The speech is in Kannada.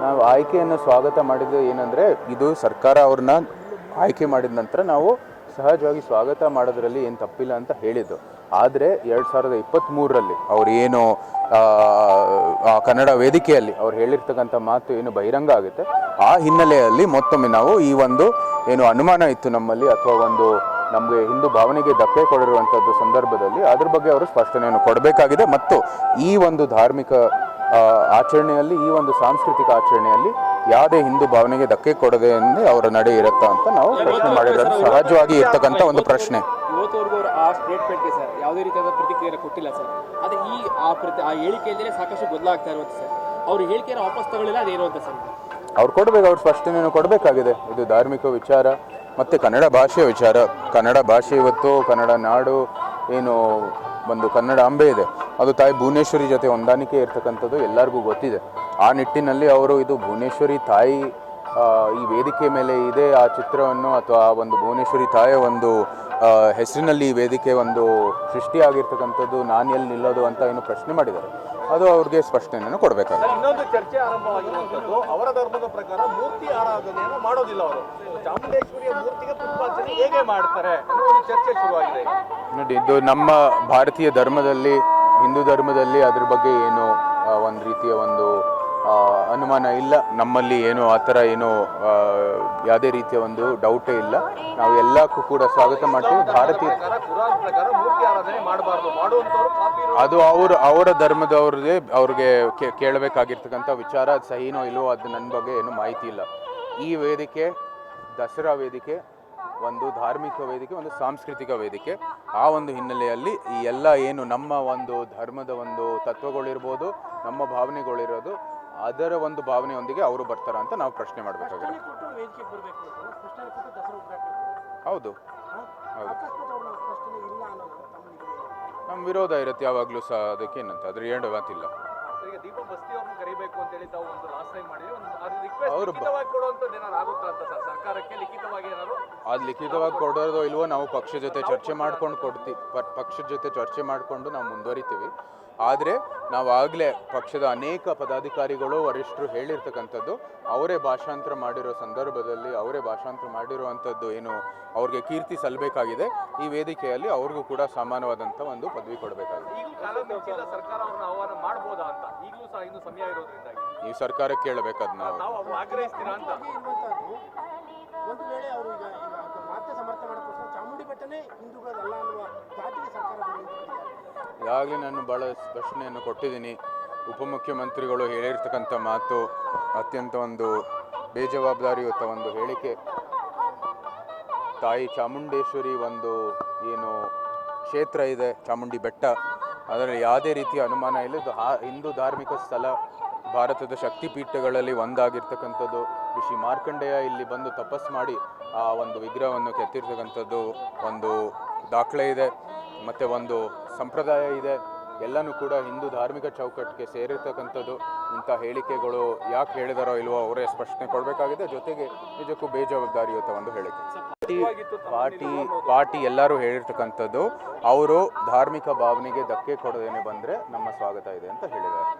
ನಾವು ಆಯ್ಕೆಯನ್ನು ಸ್ವಾಗತ ಮಾಡಿದ್ದು ಏನಂದರೆ, ಇದು ಸರ್ಕಾರ ಅವ್ರನ್ನ ಆಯ್ಕೆ ಮಾಡಿದ ನಂತರ ನಾವು ಸಹಜವಾಗಿ ಸ್ವಾಗತ ಮಾಡೋದ್ರಲ್ಲಿ ಏನು ತಪ್ಪಿಲ್ಲ ಅಂತ ಹೇಳಿದ್ದು. ಆದರೆ 2023ರಲ್ಲಿ ಅವ್ರು ಏನು ಕನ್ನಡ ವೇದಿಕೆಯಲ್ಲಿ ಅವ್ರು ಹೇಳಿರ್ತಕ್ಕಂಥ ಮಾತು ಏನು ಬಹಿರಂಗ ಆಗುತ್ತೆ, ಆ ಹಿನ್ನೆಲೆಯಲ್ಲಿ ಮತ್ತೊಮ್ಮೆ ನಾವು ಈ ಒಂದು ಏನು ಅನುಮಾನ ಇತ್ತು ನಮ್ಮಲ್ಲಿ, ಅಥವಾ ಒಂದು ನಮಗೆ ಹಿಂದೂ ಭಾವನೆಗೆ ಧಕ್ಕೆ ಕೊಡಿರುವಂಥದ್ದು ಸಂದರ್ಭದಲ್ಲಿ ಅದ್ರ ಬಗ್ಗೆ ಅವರು ಸ್ಪಷ್ಟನೆಯನ್ನು ಕೊಡಬೇಕಾಗಿದೆ. ಮತ್ತು ಈ ಒಂದು ಧಾರ್ಮಿಕ ಆಚರಣೆಯಲ್ಲಿ, ಈ ಒಂದು ಸಾಂಸ್ಕೃತಿಕ ಆಚರಣೆಯಲ್ಲಿ ಯಾವುದೇ ಹಿಂದೂ ಭಾವನೆಗೆ ಧಕ್ಕೆ ಕೊಡದೆ ಎಂದು ಅವರ ನಡೆ ಇರುತ್ತಾ ಅಂತ ನಾವು ಪ್ರಶ್ನೆ ಮಾಡಿರೋದು ಸಹಜವಾಗಿ ಇರ್ತಕ್ಕಂಥ ಒಂದು ಪ್ರಶ್ನೆ. ಇವತ್ತವರೆಗೂ ಅವರು ಆ ಸ್ಟೇಟ್ಮೆಂಟ್ಗೆ ಸರ್ ಯಾವುದೇ ರೀತಿಯಾದ ಪ್ರತಿಕ್ರಿಯೆ ಕೊಟ್ಟಿಲ್ಲ ಸರ್. ಅದೇ ಆ ಹೇಳಿಕೆಯಿಂದಲೇ ಸಾಕಷ್ಟು ಬದಲಾಗ್ತಾ ಇರುತ್ತೆ ಸರ್. ಅವರು ಹೇಳಿಕೆಯನ್ನು ವಾಪಸ್ ತಗೊಳ್ಳಿಲ್ಲ, ಅದೇನು ಅಂತ ಸರ್ ಅವ್ರು ಕೊಡಬೇಕು, ಅವ್ರು ಸ್ಪಷ್ಟನೆಯನ್ನು ಕೊಡಬೇಕಾಗಿದೆ. ಇದು ಧಾರ್ಮಿಕ ವಿಚಾರ ಮತ್ತು ಕನ್ನಡ ಭಾಷೆಯ ವಿಚಾರ. ಕನ್ನಡ ಭಾಷೆ ಇವತ್ತು ಕನ್ನಡ ನಾಡು ಏನು ಒಂದು ಕನ್ನಡಾಂಬೆ ಇದೆ, ಅದು ತಾಯಿ ಭುವನೇಶ್ವರಿ ಜೊತೆ ಹೊಂದಾಣಿಕೆ ಇರ್ತಕ್ಕಂಥದ್ದು ಎಲ್ಲರಿಗೂ ಗೊತ್ತಿದೆ. ಆ ನಿಟ್ಟಿನಲ್ಲಿ ಅವರು ಇದು ಭುವನೇಶ್ವರಿ ತಾಯಿ ಈ ವೇದಿಕೆ ಮೇಲೆ ಇದೆ ಆ ಚಿತ್ರವನ್ನು, ಅಥವಾ ಆ ಒಂದು ಭುವನೇಶ್ವರಿ ತಾಯಿಯ ಒಂದು ಹೆಸರಿನಲ್ಲಿ ಈ ವೇದಿಕೆ ಒಂದು ಸೃಷ್ಟಿಯಾಗಿರ್ತಕ್ಕಂಥದ್ದು ನಾನು ಎಲ್ಲಿ ನಿಲ್ಲೋದು ಅಂತ ಏನು ಪ್ರಶ್ನೆ ಮಾಡಿದ್ದಾರೆ, ಅದು ಅವ್ರಿಗೆ ಸ್ಪಷ್ಟನೆಯನ್ನು ಕೊಡಬೇಕಾಗುತ್ತೆ. ಇನ್ನೊಂದು ಚರ್ಚೆ ಆರಂಭವಾಗಿರುವಂಥದ್ದು, ಅವರ ಧರ್ಮದ ಪ್ರಕಾರ ಮೂರ್ತಿ ಆರಾಧನೆಯನ್ನು ಮಾಡೋದಿಲ್ಲ. ಅವರು ಚಾಮುಂಡೇಶ್ವರಿಯ ಮೂರ್ತಿಗೆ ಪುಷ್ಪಾರ್ಚನೆ ಹೇಗೆ ಮಾಡ್ತಾರೆ ಅನ್ನೋ ಒಂದು ಚರ್ಚೆ ಶುರುವಾಗಿದೆ. ನೋಡಿ, ಇದು ನಮ್ಮ ಭಾರತೀಯ ಧರ್ಮದಲ್ಲಿ, ಹಿಂದೂ ಧರ್ಮದಲ್ಲಿ ಅದ್ರ ಬಗ್ಗೆ ಏನು ಒಂದು ರೀತಿಯ ಒಂದು ಅನುಮಾನ ಇಲ್ಲ. ನಮ್ಮಲ್ಲಿ ಏನು ಆ ಥರ ಏನು ಯಾವುದೇ ರೀತಿಯ ಒಂದು ಡೌಟೇ ಇಲ್ಲ. ನಾವು ಎಲ್ಲಕ್ಕೂ ಕೂಡ ಸ್ವಾಗತ ಮಾಡ್ತೀವಿ. ಭಾರತೀಯ ಅದು ಅವರ ಅವ್ರಿಗೆ ಕೇಳಬೇಕಾಗಿರ್ತಕ್ಕಂಥ ವಿಚಾರ. ಅದು ಸಹಿನೋ ಇಲ್ಲವೋ ಅದು ನನ್ನ ಬಗ್ಗೆ ಏನು ಮಾಹಿತಿ ಇಲ್ಲ. ಈ ವೇದಿಕೆ ದಸರಾ ವೇದಿಕೆ ಒಂದು ಧಾರ್ಮಿಕ ವೇದಿಕೆ, ಒಂದು ಸಾಂಸ್ಕೃತಿಕ ವೇದಿಕೆ. ಆ ಒಂದು ಹಿನ್ನೆಲೆಯಲ್ಲಿ ಈ ಎಲ್ಲ ಏನು ನಮ್ಮ ಒಂದು ಧರ್ಮದ ಒಂದು ತತ್ವಗಳಿರ್ಬೋದು, ನಮ್ಮ ಭಾವನೆಗಳಿರೋದು, ಅದರ ಒಂದು ಭಾವನೆಯೊಂದಿಗೆ ಅವರು ಬರ್ತಾರ ಅಂತ ನಾವು ಪ್ರಶ್ನೆ ಮಾಡಬೇಕಾಗಿದೆ. ಹೌದು ಹೌದು, ನಮ್ಮ ವಿರೋಧ ಇರುತ್ತೆ ಯಾವಾಗಲೂ ಸಹ, ಅದಕ್ಕೇನಂತ ಅದ್ರ ಏನು ಮಾತಿಲ್ಲ. ಅದು ಲಿಖಿತವಾಗಿ ಕೊಡೋದು ಇಲ್ವೋ ನಾವು ಪಕ್ಷದ ಜೊತೆ ಚರ್ಚೆ ಮಾಡಿಕೊಂಡು ನಾವು ಮುಂದುವರಿತೀವಿ. ಆದರೆ ನಾವಾಗಲೇ ಪಕ್ಷದ ಅನೇಕ ಪದಾಧಿಕಾರಿಗಳು ವರಿಷ್ಠರು ಹೇಳಿರ್ತಕ್ಕಂಥದ್ದು, ಅವರೇ ಭಾಷಾಂತರ ಮಾಡಿರೋ ಸಂದರ್ಭದಲ್ಲಿ, ಅವರೇ ಭಾಷಾಂತರ ಮಾಡಿರುವಂಥದ್ದು ಏನು ಅವ್ರಿಗೆ ಕೀರ್ತಿ ಸಲ್ಲಬೇಕಾಗಿದೆ. ಈ ವೇದಿಕೆಯಲ್ಲಿ ಅವ್ರಿಗೂ ಕೂಡ ಸಮಾನವಾದಂಥ ಒಂದು ಪದವಿ ಕೊಡಬೇಕಾಗಿದೆ. ಈ ಸರ್ಕಾರಕ್ಕೆ ಕೇಳಬೇಕಾದ್ ನಾವು. ಒಂದು ವೇಳೆ ಅವರು ಈಗ ಮತ್ತೆ ಸಮರ್ಥನೆ ಮಾಡೋಕ್ಕೋಸ್ಕರ ಚಾಮುಂಡಿ ಬೆಟ್ಟನೇ ಹಿಂದೂಗಳಲ್ಲ ಅನ್ನುವ ದಾಟಿಗೆ ಸರ್ಕಾರ ಈಗಾಗಲೇ ನಾನು ಭಾಳ ಪ್ರಶ್ನೆಯನ್ನು ಕೊಟ್ಟಿದ್ದೀನಿ. ಉಪಮುಖ್ಯಮಂತ್ರಿಗಳು ಹೇಳಿರ್ತಕ್ಕಂಥ ಮಾತು ಅತ್ಯಂತ ಒಂದು ಬೇಜವಾಬ್ದಾರಿಯುತ ಒಂದು ಹೇಳಿಕೆ. ತಾಯಿ ಚಾಮುಂಡೇಶ್ವರಿ ಒಂದು ಏನು ಕ್ಷೇತ್ರ ಇದೆ, ಚಾಮುಂಡಿ ಬೆಟ್ಟ, ಅದರಲ್ಲಿ ಯಾವುದೇ ರೀತಿಯ ಅನುಮಾನ ಇಲ್ಲ. ಇದು ಹಿಂದೂ ಧಾರ್ಮಿಕ ಸ್ಥಳ, ಭಾರತದ ಶಕ್ತಿಪೀಠಗಳಲ್ಲಿ ಒಂದಾಗಿರ್ತಕ್ಕಂಥದ್ದು. ಋಷಿ ಮಾರ್ಕಂಡೇಯ ಇಲ್ಲಿ ಬಂದು ತಪಸ್ ಮಾಡಿ ಆ ಒಂದು ವಿಗ್ರಹವನ್ನು ಕೆತ್ತಿರ್ತಕ್ಕಂಥದ್ದು ಒಂದು ದಾಖಲೆ ಇದೆ, ಮತ್ತು ಒಂದು ಸಂಪ್ರದಾಯ ಇದೆ. ಎಲ್ಲನೂ ಕೂಡ ಹಿಂದೂ ಧಾರ್ಮಿಕ ಚೌಕಟ್ಟಿಗೆ ಸೇರಿರ್ತಕ್ಕಂಥದ್ದು. ಇಂಥ ಹೇಳಿಕೆಗಳು ಯಾಕೆ ಹೇಳಿದಾರೋ ಇಲ್ವೋ ಅವರೇ ಸ್ಪಷ್ಟನೆ ಕೊಡಬೇಕಾಗಿದೆ. ಜೊತೆಗೆ ನಿಜಕ್ಕೂ ಬೇಜವಾಬ್ದಾರಿಯುತ ಒಂದು ಹೇಳಿಕೆ. ಪಾರ್ಟಿ ಎಲ್ಲರೂ ಹೇಳಿರ್ತಕ್ಕಂಥದ್ದು, ಅವರು ಧಾರ್ಮಿಕ ಭಾವನೆಗೆ ಧಕ್ಕೆ ಕೊಡದೇನೆ ಬಂದರೆ ನಮ್ಮ ಸ್ವಾಗತ ಇದೆ ಅಂತ ಹೇಳಿದ್ದಾರೆ.